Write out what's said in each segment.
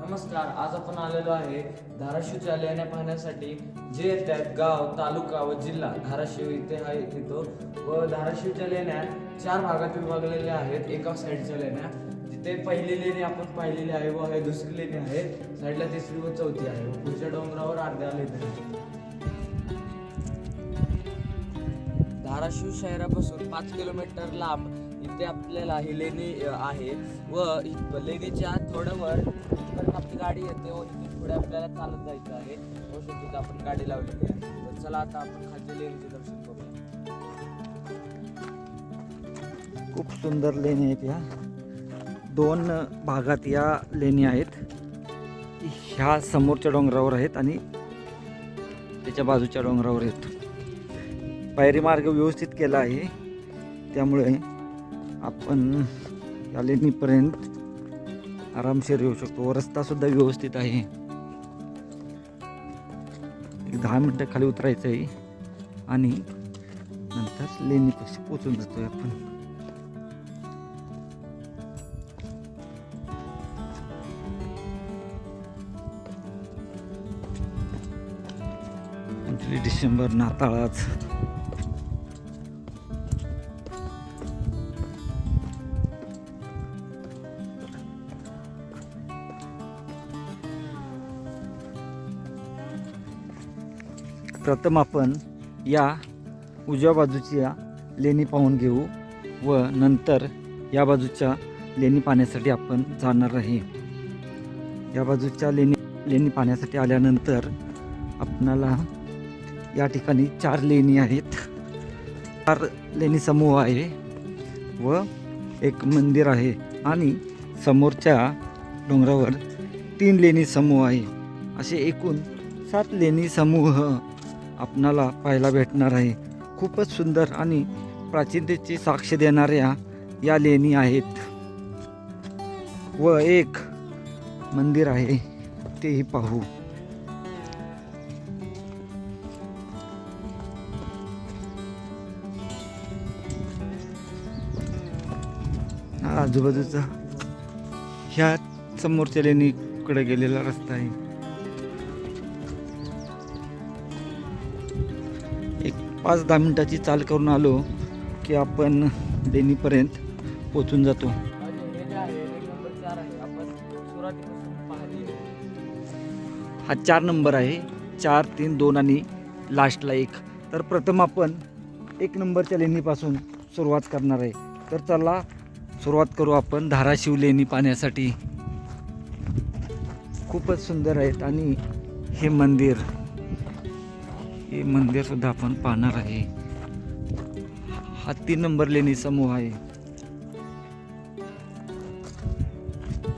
नमस्कार. आज आपण आलेलो आहे धाराशिवच्या लेण्या पाहण्यासाठी. जे त्यात गाव, तालुका व जिल्हा धाराशिव इथे येतो व धाराशिवच्या लेण्या 4 भागात विभागलेल्या आहेत. एका साईडच्या लेण्या जिथे पहिली लेणी आपण पाहिलेली आहे व हे दुसरी लेणी आहे, साईडला तिसरी व चौथी आहे व पुढच्या डोंगरावर अर्ध्या लेणी आहे. धाराशिव शहरापासून 5 किलोमीटर लांब इथे आपल्याला ही लेणी आहे व लेणीच्या थोडं वर इथपर्यंत आपली गाडी येते व इथून पुढे आपल्याला चालत जायचं आहे व शेवटी आपण गाडी लावलेली आहे. तर चला आता आपण खालच्या लेणीचे दर्शन करूया. खूप सुंदर लेणी आहेत. या 2 भागात या लेणी आहेत. ह्या समोरच्या डोंगरावर आहेत आणि त्याच्या बाजूच्या डोंगरावर आहेत. पायरी मार्ग व्यवस्थित केला आहे, त्यामुळे आपण या लेणीपर्यंत आरामशीर येऊ शकतो. रस्ता सुद्धा व्यवस्थित आहे. एक 10 मिनटं खाली उतरायचं आहे आणि नंतर लेणीपाशी पोचून जातोय आपण. डिसेंबर नाताळ आज. प्रथम आपण या उजव्या बाजूच्या लेणी पाहून घेऊ व नंतर या बाजूच्या लेणी पाहण्यासाठी आपण जाणार आहे. या बाजूच्या लेणी पाहण्यासाठी आल्यानंतर आपणाला या ठिकाणी 4 लेणी आहेत. 4 लेणी समूह आहे व एक मंदिर आहे आणि समोरच्या डोंगरावर 3 लेणी समूह आहे. असे एकूण 7 लेणी समूह आपणाला पाहायला भेटणार आहे. खूपच सुंदर आणि प्राचीनतेची साक्ष देणाऱ्या या लेणी आहेत व एक मंदिर आहे, तेही पाहू. आजूबाजूचा ह्या समोरच्या लेणीकडे गेलेला रस्ता आहे. एक 5-10 मिनिटाची चाल करून आलो की आपण लेणीपर्यंत पोचून जातो. हे जे आहे लेणी नंबर 4 आहे. आपण सुरुवातीपासून पाहिली. हा 4 नंबर आहे. 4, 3, 2 आणि लास्टला 1. तर प्रथम आपण 1 नंबरच्या लेणीपासून सुरुवात करणार आहे. तर चला सुरुवात करू आपण धाराशिव लेणी पाहण्यासाठी. खूपच सुंदर आहेत आणि हे मंदिर सुद्धा आपण पाहणार आहे. हा 3 नंबर लेणी समूह आहे.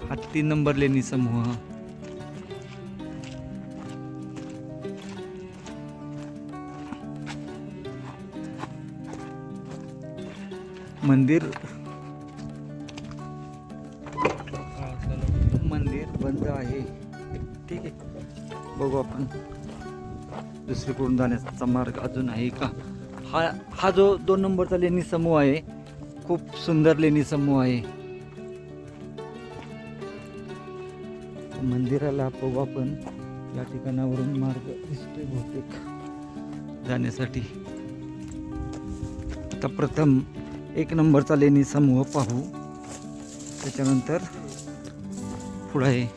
हा 3 नंबर लेणी समूह. मंदिर बंद आहे. ठीक आहे, बघू आपण दुसरीकडून जाण्याचा मार्ग अजून आहे का. हा जो 2 नंबरचा लेणी समूह आहे, खूप सुंदर लेणी समूह आहे. मंदिराला बघू आपण. या ठिकाणावरून मार्ग दिसतोय बहुतेक जाण्यासाठी. आता प्रथम 1 नंबरचा लेणी समूह पाहू, त्याच्यानंतर पुढे आहे.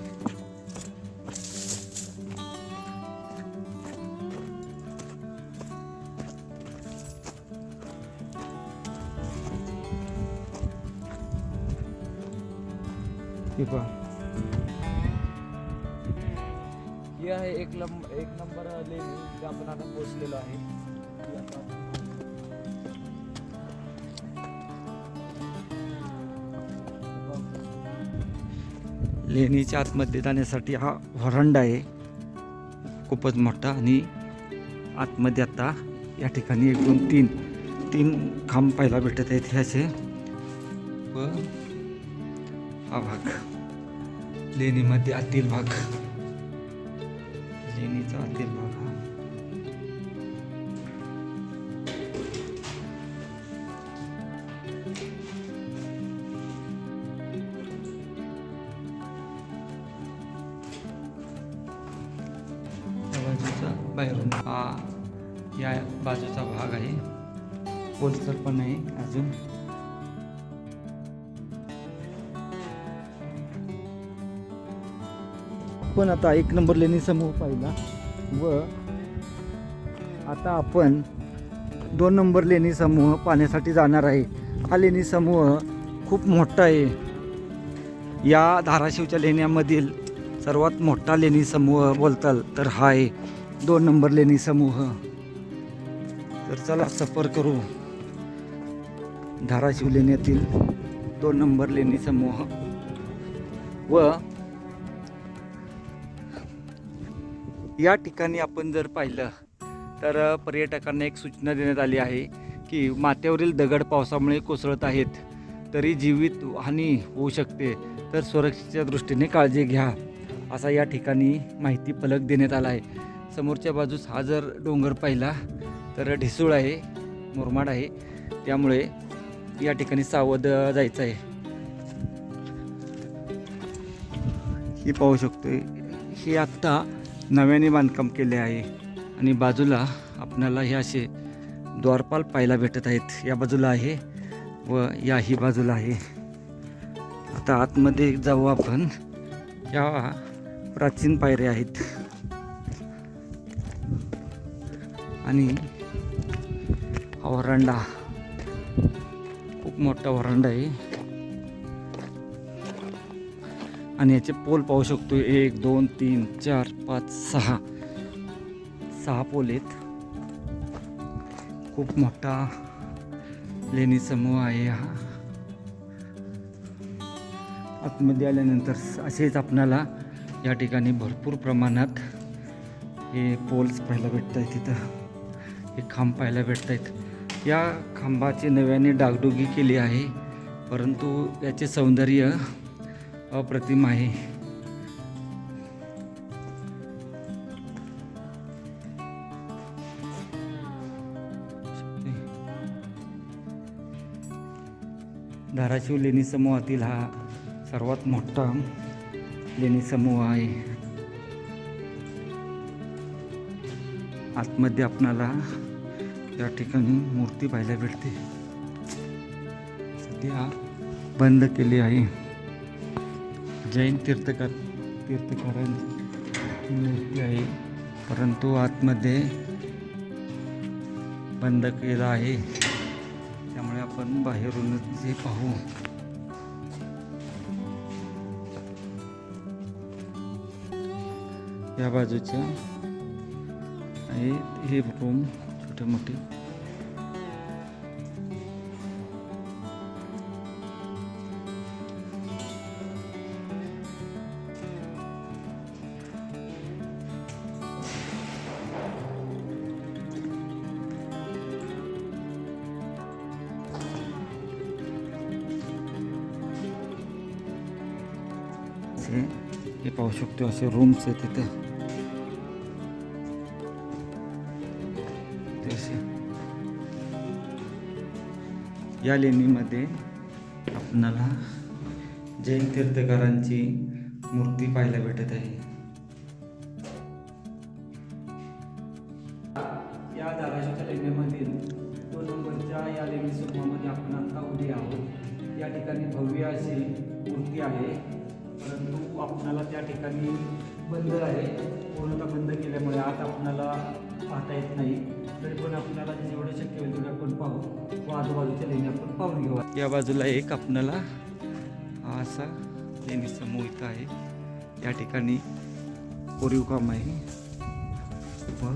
ही आहे एक नंबर लेणी जिथे आपण आता पोहोचलेलो आहे. लेणीच्या आतमध्ये जाण्यासाठी हा व्हरांडा आहे, खूपच मोठा. आणि आतमध्ये आता या ठिकाणी 1, 2, 3 खांब पाहायला भेटत आहेत ह्याचे. व हा भाग लेणीमध्ये आतील भाग, लेणीचा आतील भाग हा. बाहेरून हा या बाजूचा भाग आहे. पोलसर पण आहे अजून. पण आता 1 नंबर लेणी समूह पाहिला व आता आपण 2 नंबर लेणी समूह पाहण्यासाठी जाणार आहे. हा लेणी समूह खूप मोठा आहे. या धाराशिवच्या लेण्यामधील सर्वात मोठा लेणी समूह बोलताल तर हा आहे 2 नंबर लेणी समूह. तर चला सफर करू धाराशिव लेण्यातील 2 नंबर लेणी समूह. व या ठिकाणी आपण जर पाहिलं तर पर्यटकांना एक सूचना देण्यात आली आहे की माथ्यावरील दगड पावसामुळे कोसळत आहेत, तरी जीवित हानी होऊ शकते, तर सुरक्षेच्या दृष्टीने काळजी घ्या, असा या ठिकाणी माहिती फलक देण्यात आला आहे. समोरच्या बाजूस हा जर डोंगर पाहिला तर ढिसूळ आहे, मुरमाड आहे, त्यामुळे या ठिकाणी सावध जायचं आहे. हे पाहू शकतोय, हे आत्ता नव्याने बांधकाम केले आहे आणि बाजूला आपल्याला हे असे द्वारपाल पाहायला भेटत आहेत. या बाजूला आहे व याही बाजूला आहे. आता आतमध्ये जाऊ आपण. या प्राचीन पायऱ्या आहेत आणि हा व्हरांडा खूप मोठा व्हरांडा आहे आणि याचे पोल पाहू शकतो. 1 2 3 4 5 6 पोल आहेत. खूप मोठा लेणी समूह आहे हा. आतमध्ये आल्यानंतर असेच आपणाला या ठिकाणी भरपूर प्रमाणात हे पोल्स पाहायला भेटत आहेत. तिथं हे खांब पाहायला भेटत आहेत. या खांबाची नव्याने डागडुगी केली आहे, परंतु याचे सौंदर्य अप्रतिम आहे. धाराशिव लेणी समूहातील हा सर्वात मोठा लेणी समूह आहे. आतमध्ये आपणाला या ठिकाणी मूर्ती पाहायला भेटते. सध्या बंद केली आहे. जैन तीर्थकारांची मूर्ती आहे, परंतु आतमध्ये बंद केला आहे, त्यामुळे आपण बाहेरूनच हे पाहू. या बाजूच्या आहेत हे रूम छोटे मोठे. हे पाहू शकतो, असे रूम्स आहेत तिथे. या लेणीमध्ये आपणाला जैन तीर्थकारांची मूर्ती पाहायला भेटत आहे. या धाराशिवच्या लेण्यामधील 2 नंबरच्या या लेणी समूहामध्ये आपण आता उभे आहोत. या ठिकाणी भव्य अशी मूर्ती आहे, परंतु आपणाला त्या ठिकाणी बंद आहे. पूर्णतः बंद केल्यामुळे आत आपणाला पाहता येत नाही. तरी पण आपल्याला जेवढं शक्य होईल तेवढं आपण पाहू व आजूबाजूच्या लेणी आपण पाहून घेऊ. या बाजूला एक आपल्याला हा असा लेणी समूह इथं आहे. या ठिकाणी कोरीव काम आहे व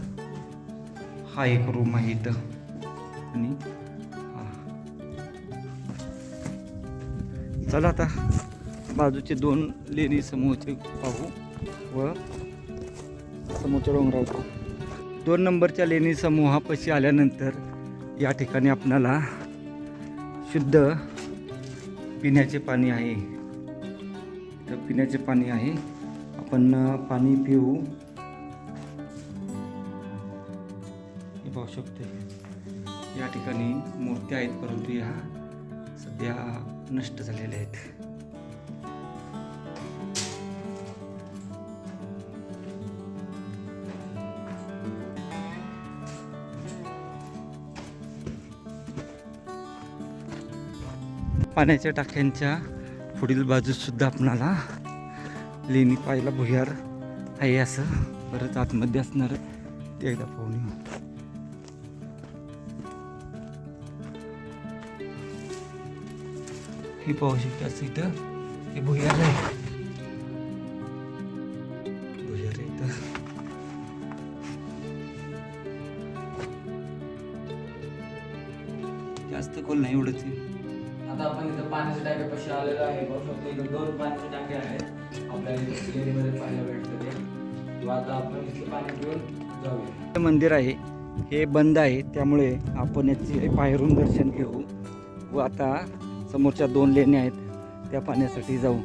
हा एक रूम आहे इथं आणि चला आता बाजूचे 2 लेणी समूहाचे पाहू व समोरच्या डोंगरावर 2 नंबरच्या लेणी समूहापाशी आल्यानंतर या ठिकाणी आपणाला शुद्ध पिण्याचे पाणी आहे. तर पिण्याचे पाणी आहे, आपण पाणी पिऊ. हे पाहू शकतो. या ठिकाणी मूर्त्या आहेत, परंतु या सध्या नष्ट झालेल्या आहेत. पाण्याच्या टाक्यांच्या पुढील बाजूस सुद्धा आपणाला लेणी पाहायला भुयार आहे. असं परत आतमध्ये असणार ते एकदा पाहून येऊ. हे पाहू शकता असं इथं हे भुयार आहे. भुयार आहे इथं. जास्त खोल नाही एवढंच आहे. आता आपण इथं पाण्याच्या टाक्यापाशी आलेलो आहे. बघू शकतो इथं 2 पाण्याच्या टाक्या आहेत. आपल्याला इथं लेणीमध्ये पाहायला भेटतं ते. किंवा आता आपण इथं पाणी घेऊन जाऊया. हे मंदिर आहे हे बंद आहे, त्यामुळे आपण याचे बाहेरून दर्शन घेऊ व आता समोरच्या 2 लेण्या आहेत त्या पाहण्यासाठी जाऊ.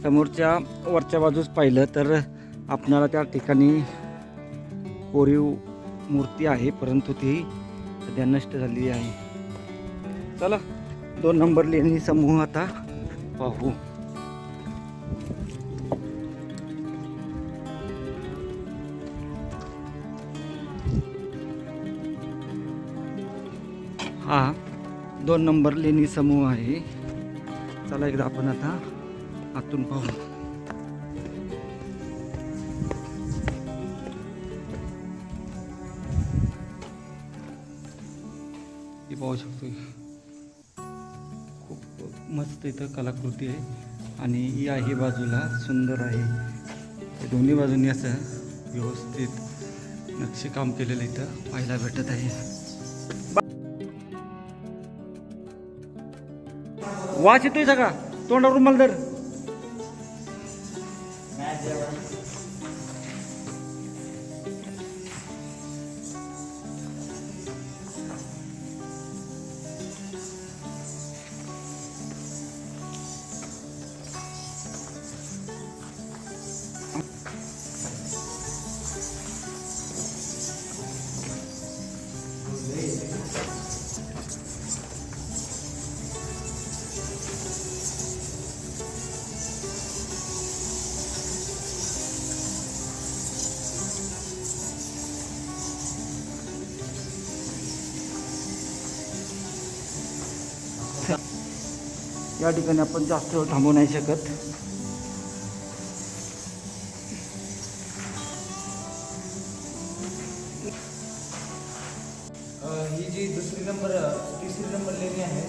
समोरच्या वरच्या बाजूस पाहिलं तर आपणाला त्या ठिकाणी कोरीव मूर्ती आहे, परंतु ती सध्या नष्ट झालेली आहे. चला 2 नंबर लेणी समूह आता पाहू. हा 2 नंबर लेणी समूह आहे. चला एकदा आपण आता आतून पाहू. हे पाहू शकतो खूप मस्त इथं कलाकृती आहे आणि याही बाजूला सुंदर आहे. हे दोन्ही बाजूनी असं व्यवस्थित नक्षीकाम केलेलं इथं पाहायला भेटत आहे. वास येतोय सगळा तोंडावर रुमाल धर. या ठिकाणी आपण जास्त वेळ थांबू नाही शकत. ही जी तिसरी नंबर लेणी आहे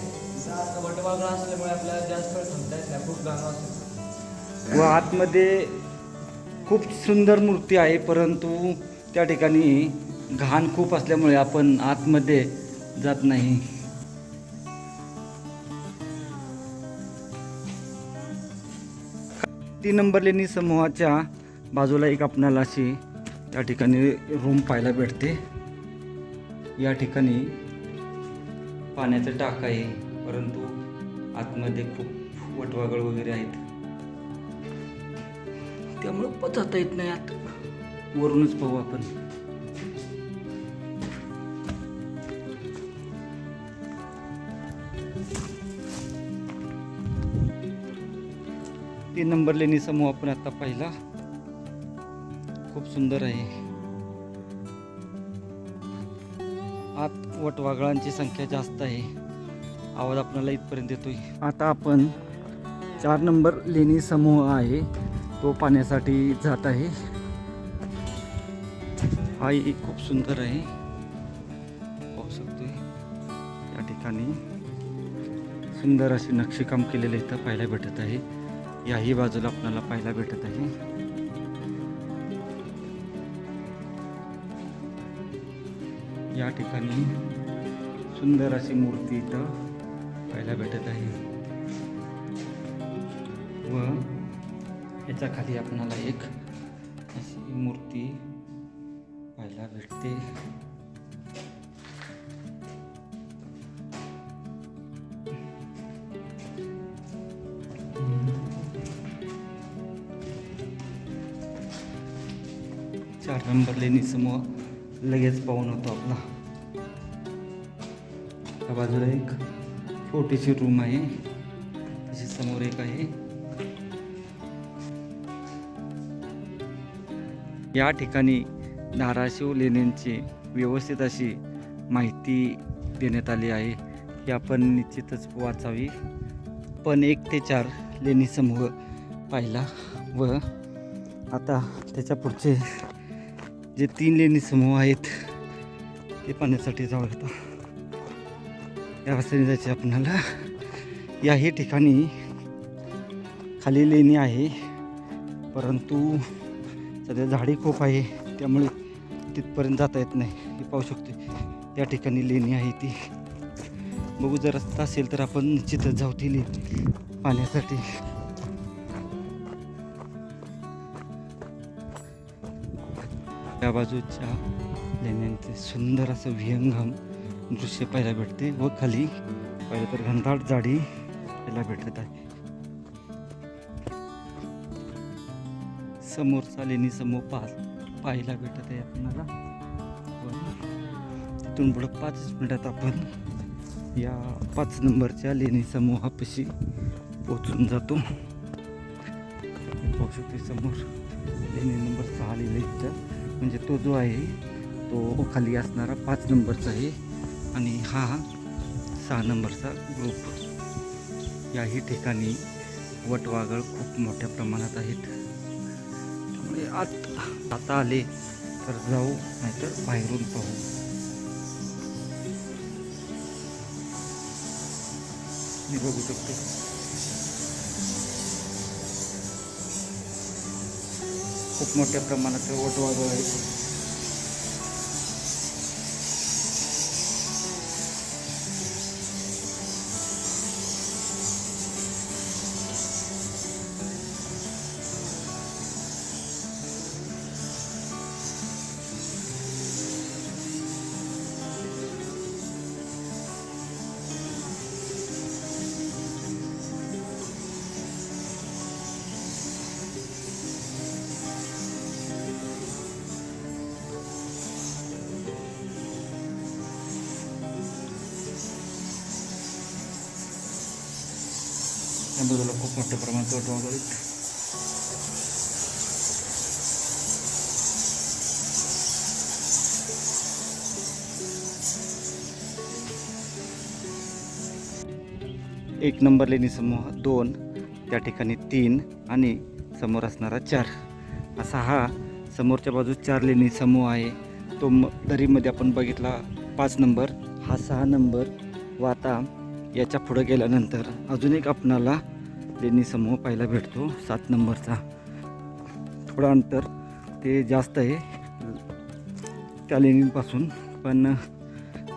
त्या वटवाघळा असल्यामुळे आपल्याला जास्त वेळ थांबता येत नाही. खूप घाण वाटतं. व आतमध्ये खूप सुंदर मूर्ती आहे, परंतु त्या ठिकाणी घाण खूप असल्यामुळे आपण आतमध्ये जात नाही. 3 नंबर लेणी समूहाच्या बाजूला एक आपणाला अशी त्या ठिकाणी रूम पाहायला भेटते. या ठिकाणी पाण्याचं टाक आहे, परंतु आतमध्ये खूप वटवाघळ वगैरे आहेत, त्यामुळं जाता येत नाही आत. वरूनच पाहू आपण. तीन नंबर लेणी समूह आपण आता पाहिला. खूप सुंदर आहे. आत वटवाघळांची संख्या जास्त आहे. आवाज आपल्याला इथपर्यंत येतोय. आता आपण 4 नंबर लेणी समूह आहे तो पाहण्यासाठी जात आहे. हा खूप सुंदर आहे, पाहू शकतोय. या ठिकाणी सुंदर असे नक्षीकाम केलेले इथं पाहायला भेटत आहे. याही बाजूला आपल्याला पाहायला भेटत आहे. या ठिकाणी सुंदर अशी मूर्ती इथं पाहायला भेटत आहे व याच्या खाली आपल्याला एक अशी मूर्ती पाहायला भेटते. चार नंबर लेणी समूह लगेच पाहून होतो आपला. त्या बाजूला एक छोटीशी रूम आहे, त्याची समोर एक आहे. या ठिकाणी धाराशिव लेण्यांची व्यवस्थित अशी माहिती देण्यात आली आहे, की आपण निश्चितच वाचावी आपण 1 ते 4 लेणी समूह पाहिला व आता त्याच्या पुढचे जे 3 लेणी समूह आहेत ते पाहण्यासाठी जाऊ येतो. या रस्त्याने जायचे आपणाला. याही ठिकाणी खाली लेणी आहे, परंतु सध्या झाडी खूप आहे त्यामुळे तिथपर्यंत जाता येत नाही. हे पाहू शकतो या ठिकाणी लेणी आहे ती. बघू जर रस्ता असेल तर आपण निश्चितच जाऊ ती लेणी पाहण्यासाठी. या बाजूच्या लेण्यांचे सुंदर असं विहंगम दृश्य पाहायला भेटते व खाली पाहिलं तर घनदाट झाडी पाहायला भेटत आहे. समोरचा लेणी समूह पाहायला भेटत आहे आपल्याला. तिथून पुढं 5 मिनिटात आपण या 5 नंबरच्या लेणी समूहापाशी पोहोचून जातो. पाहू शकतो समोर लेणी नंबर 6 लिहिलेला, म्हणजे तो जो आहे तो खाली असणारा 5 नंबरचा आहे आणि हा 6 नंबरचा ग्रुप. याही ठिकाणी वटवाघळ खूप मोठ्या प्रमाणात आहेत. त्यामुळे आता आले तर जाऊ, नाहीतर बाहेरून पाहू. मी बघू शकतो खूप मोठ्या प्रमाणात वटवाघळ आहेत. या बाजूला खूप मोठ्या प्रमाणात वटवाघळ आहेत. एक नंबर लेणी समूह 2, त्या ठिकाणी 3 आणि समोर असणारा 4, असा हा समोरच्या बाजूस 4 लेणी समूह आहे. तो दरीमध्ये आपण बघितला 5 नंबर, हा 6 नंबर व आता याच्या पुढे गेल्यानंतर अजून एक आपणाला लेणी समूह पाहायला भेटतो 7 नंबरचा. थोडं अंतर ते जास्त आहे त्या लेणींपासून, पण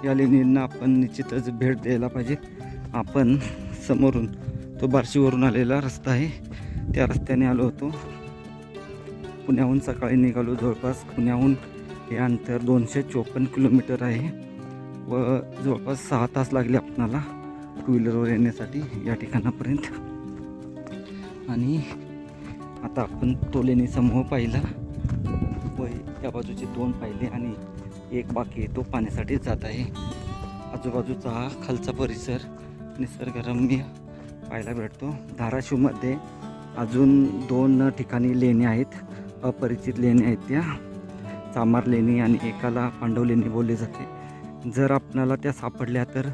या लेणींना आपण निश्चितच भेट द्यायला पाहिजे. आपण समोरून तो बार्शीवरून आलेला रस्ता आहे, त्या रस्त्याने आलो होतो. पुण्याहून सकाळी निघालो. जवळपास पुण्याहून हे अंतर 254 किलोमीटर आहे व जवळपास 6 तास लागले आपणाला टू व्हीलरवर येण्यासाठी या ठिकाणापर्यंत. आणि आता आपण तो लेणी समूह पाहिला व त्या बाजूचे 2 पाहिले आणि एक बाकी तो पाण्यासाठी जात आहे. आजूबाजूचा हा खालचा परिसर निसर्गरम्य पाहायला भेटतो. धाराशिवमध्ये अजून 2 ठिकाणी लेणी आहेत, अपरिचित लेणी आहेत. त्या चामार लेणी आणि एकाला पांडव लेणी बोलले जाते. जर आपणाला त्या सापडल्या तर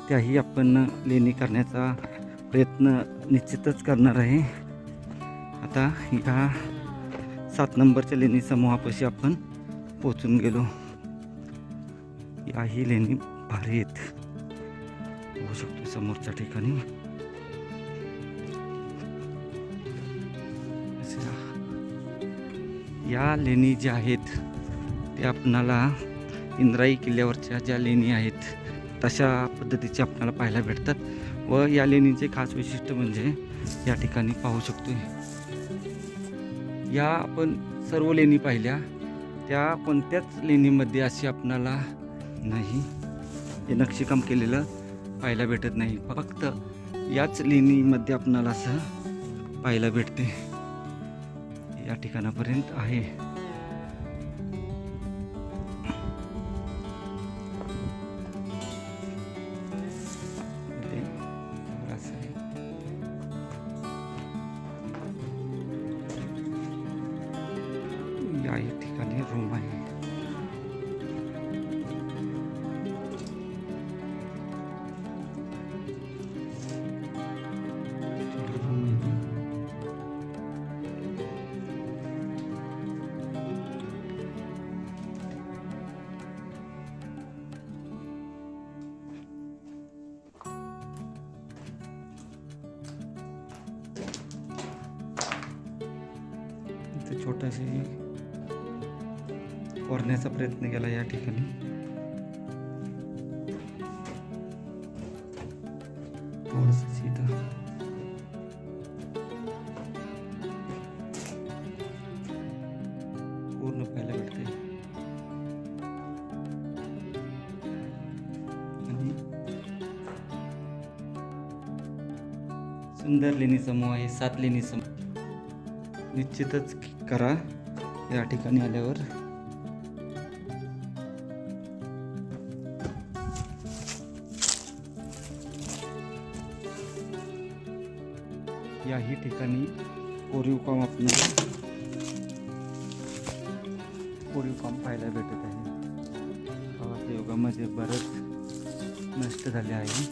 त्याही आपण लेणी करण्याचा प्रयत्न निश्चितच करणार आहे. आता ह्या 7 नंबरच्या लेणी समूहापाशी आपण पोचून गेलो. याही लेणी भारी आहेत, होऊ शकतो समोरच्या ठिकाणी. या लेणी ज्या आहेत ते आपणाला इंद्राई किल्ल्यावरच्या ज्या लेणी आहेत तशा पद्धतीचे आपल्याला पाहायला भेटतात. व या लेणीचे खास वैशिष्ट्य म्हणजे या ठिकाणी पाहू शकतो, या आपण सर्व लेणी पाहिल्या त्या कोणत्याच लेणीमध्ये अशी आपणाला नाही हे नक्षीकाम केलेलं पाहायला भेटत नाही. फक्त याच लेणीमध्ये आपणाला असं पाहायला भेटते. या ठिकाणापर्यंत आहे. या ठिकाणी रूम आहे. छोटाशी कोरण्याचा प्रयत्न केला या ठिकाणी. थोडंसं इथं पूर्ण पाहायला भेटते. आणि सुंदर लेणी समूह आहे, 7 लेणी समूह. निश्चितच करा या ठिकाणी आल्यावर. याही ठिकाणी कोरीव काम पाहायला भेटत आहे. गावाच्या युगामध्ये बरंच नष्ट झाले आहे.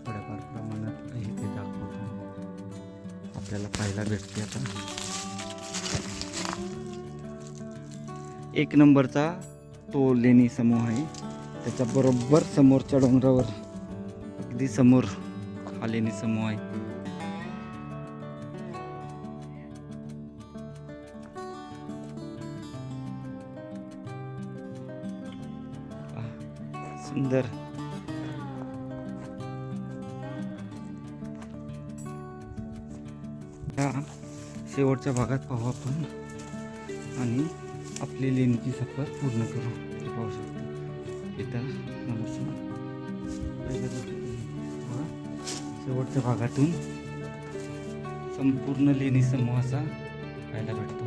थोड्याफार प्रमाणात काही ते दाखवतो आपल्याला पाहायला भेटते. आता 1 नंबरचा तो लेणी समूह आहे. त्याच्या बरोबर समोरच्या डोंगरावर अगदी समोर हा लेणी समूह आहे. सुंदर ह्या शेवटच्या भागात पाहू आपण आणि आपली लेणीची सफर पूर्ण करू. हे पाहू शकतो इथं शेवटच्या भागातून संपूर्ण लेणी समूह असा पाहायला भेटतो.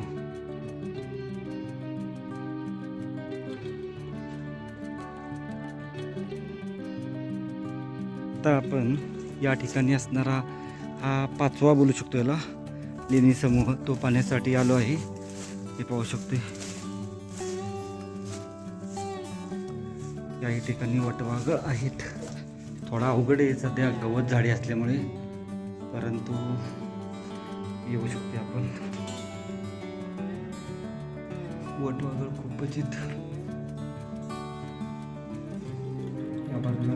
आता आपण या ठिकाणी असणारा हा 5वा बोलू शकतो याला लेणी समूह, तो पाहण्यासाठी आलो आहे. हे पाहू शकतो याही ठिकाणी वटवाघळ आहेत. थोडा अवघड आहे सध्या गवत झाडी असल्यामुळे, परंतु येऊ शकते आपण. वटवाघळ खूपच या बाजूला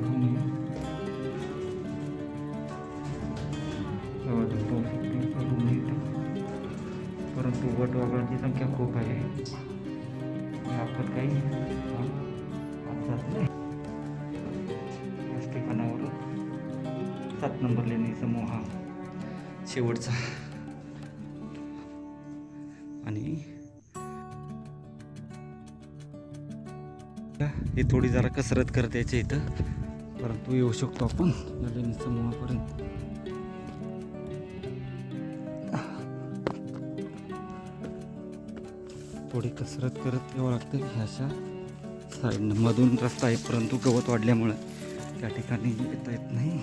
परंतु वटवाघळाची संख्या खूप आहे. आपण काही याच ठिकाणावर 7 नंबर लेणी समूह हा शेवटचा. आणि हे थोडी जरा कसरत करते याच्या इथं, परंतु येऊ शकतो आपण या लेणी समूहापर्यंत. थोडी कसरत करत यावं लागतं. ह्याच्या साईडनं मधून रस्ता आहे, परंतु गवत वाढल्यामुळं त्या ठिकाणी येता येत नाही.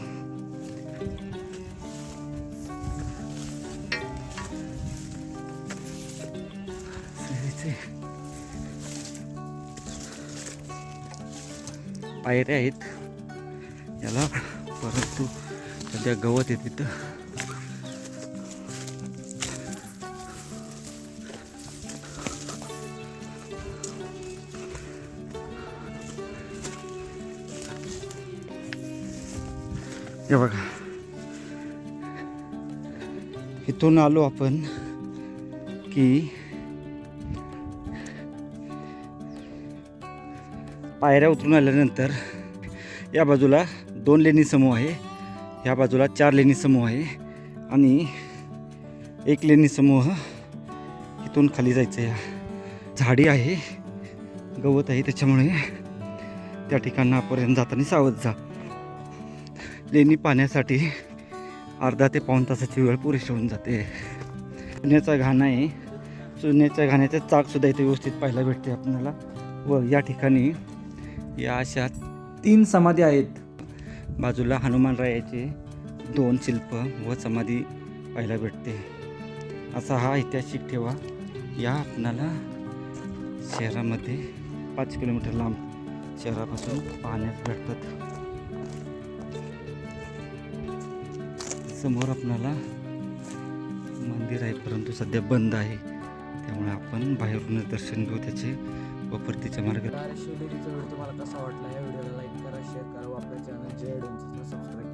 पायऱ्या आहेत याला, परंतु सध्या गवत आहे तिथं. हे बघा, इथून आलो आपण की पायऱ्या उतरून आल्यानंतर या बाजूला 2 लेणी समूह आहे, या बाजूला 4 लेणी समूह आहे आणि 1 लेणी समूह इथून खाली जायचं. या झाडी आहे, गवत आहे, त्याच्यामुळे त्या ठिकाणापर्यंत जाताना सावध जा. लेणी पाहण्यासाठी अर्धा ते पाऊण तासाची वेळ पुरेशी होऊन जाते. चुन्याचा घाणा आहे, चुन्याच्या घाण्याचं चाकसुद्धा इथे व्यवस्थित पाहायला भेटते आपल्याला. व या ठिकाणी या अशा 3 समाधी आहेत. बाजूला हनुमानरायाचे 2 शिल्प व समाधी पाहायला भेटते. असा हा ऐतिहासिक ठेवा या आपणाला शहरामध्ये 5 किलोमीटर लांब शहरापासून पाहण्यास भेटतात. समोर आपणाला मंदिर आहे, परंतु सध्या बंद आहे, त्यामुळे आपण बाहेरूनच दर्शन घेऊ त्याचे व परतीच्या मार्गात. धाराशिव लेणीचा व्हिडिओ तुम्हाला कसा वाटला? या व्हिडिओला लाईक करा, शेअर करा व आपल्या चॅनल जे सबस्क्राईब